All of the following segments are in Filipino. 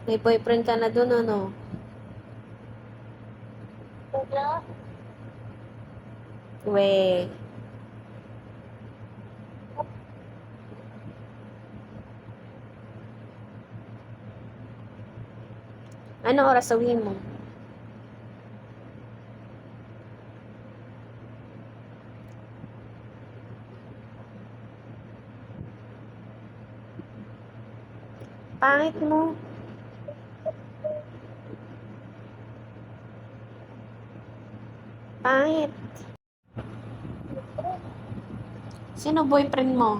May boyfriend ka na dun, ano? Wala. We, ano oras sabihin mo? Pangit mo. Pangit. Sino boyfriend mo?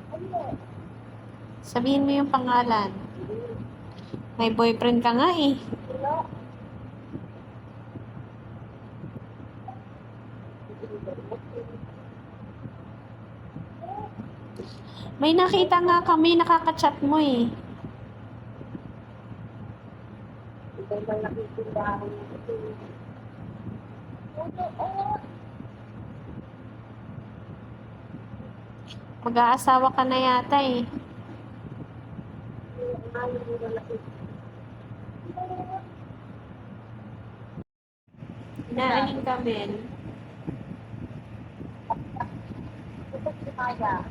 Ano? Sabihin mo yung pangalan. May boyfriend ka nga eh. Wala. May nakita nga kami, nakaka-chat mo eh. Ikaw ba nakikilahan ito? Oo. Mag-aasawa ka na yata eh. Inaanin ka, men. Ito si Maya.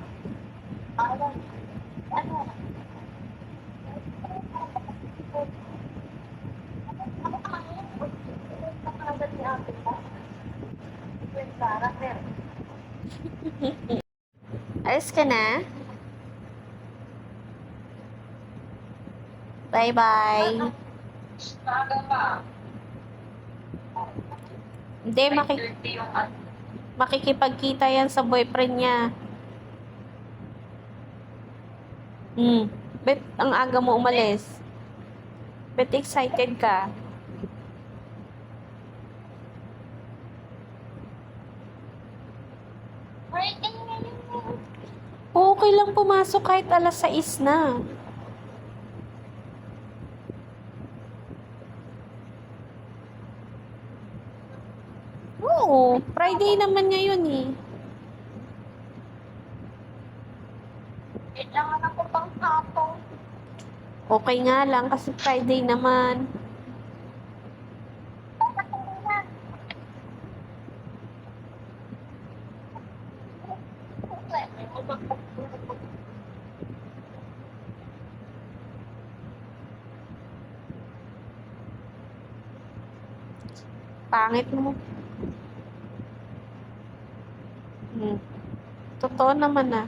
Ano? Ano? Nakagad ni ate ka? Yung Sarah, sir. Alis ka na? Bye-bye. Maaga pa. Hindi, 9:30 yung ano. makikipagkita yan sa boyfriend niya. Bet, ang aga mo umalis. Bet excited ka. Waiting na yun. Okay lang pumasok kahit alas 6 na. Oo, Friday naman ngayon eh. Kailangan ako pang hapon. Okay nga lang kasi Friday naman. Bakit hindi na? Pangit mo. Totoo naman ah.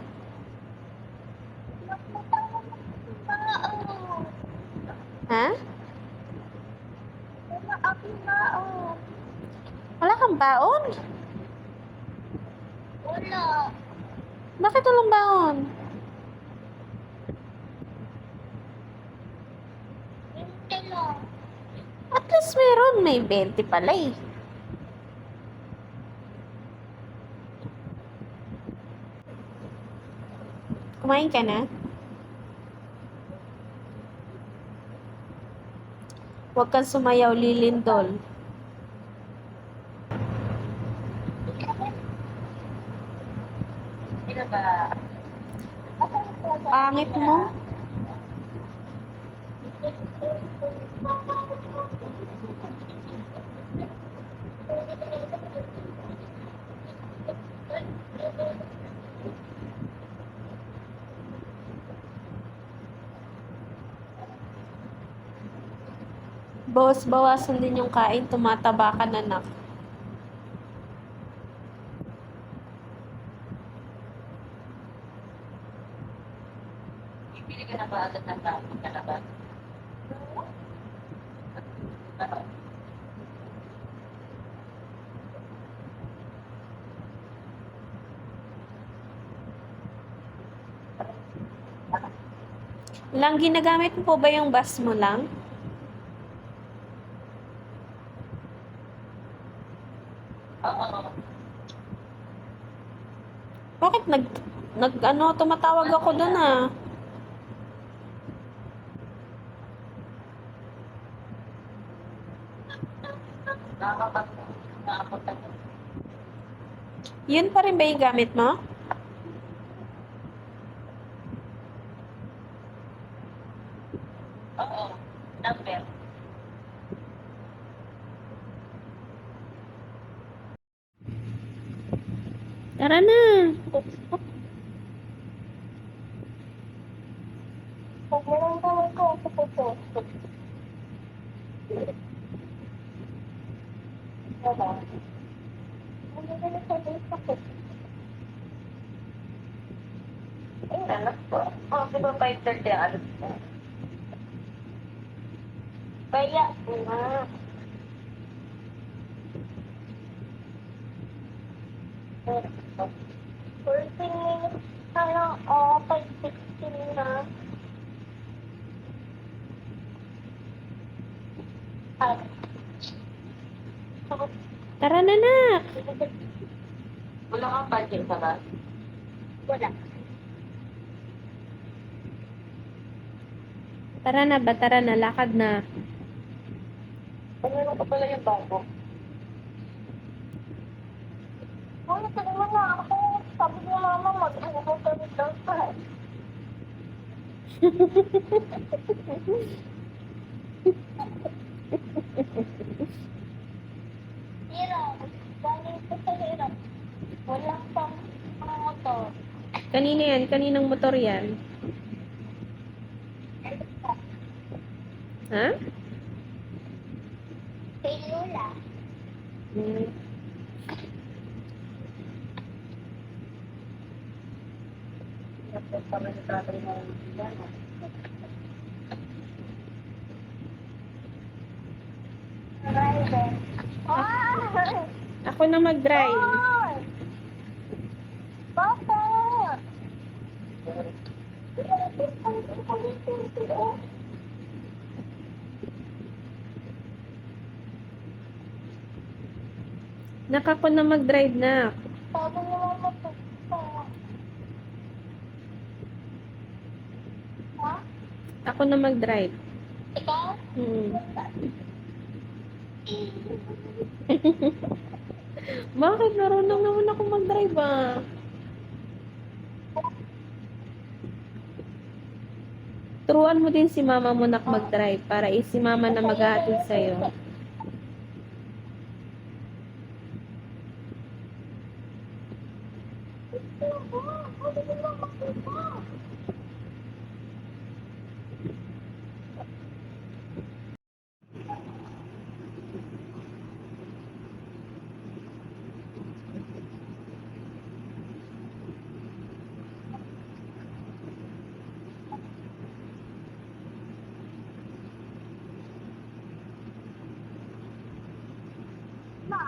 Ha? Wala akong baon. Wala kang baon? Wala. Bakit walang baon? Hindi lang. At least meron. May 20 pala eh. Kumain ka na? Huwag kang sumayaw, lilindol. Sino ba? Pangit mo. Bawas-bawasan din yung kain. Tumataba ka na nak. Bibili ka na ba agad ng dami ka na ba? Lang ginagamit mo po ba yung bus mo lang? Oo. Bakit tumatawag ako doon ah. Nakakapagpunta. Yun pa rin ba yung gamit mo? Oo. Number. Tara na. Pag meron ka lang ko, ako po. Diba? Ano na lang sa Facebook ko? Ay, anak po. Oh, di ba 5:30 ang alas ko? Kaya, nga. First minutes na lang, 5:16 na. At, Tara na, nak. wala kang budget sa bus? Wala. Tara na ba? Tara na. Lakad na. Meron ka pala yung bago. Ano, naman na ako. Sabi ni mama, mag-ano ka rin daw pa. Hirap. Galing ko sa hirap. Walang pang motor. Kanina yan? Kaninang motor yan? Ha? Kay Lola. Hmm. Tapos kami ni tatay na yan. Driver. Ah! Ako na mag-drive. Papa! Nak, ako na mag-drive na. Sabi ni mama po. Ha? Ako na mag-drive. Ikaw? Hmm. Bakit? Marunong naman ako mag-drive ah. Turuan mo din si mama mo nak mag-drive para si mama na mag-aatid sa'yo. Ma,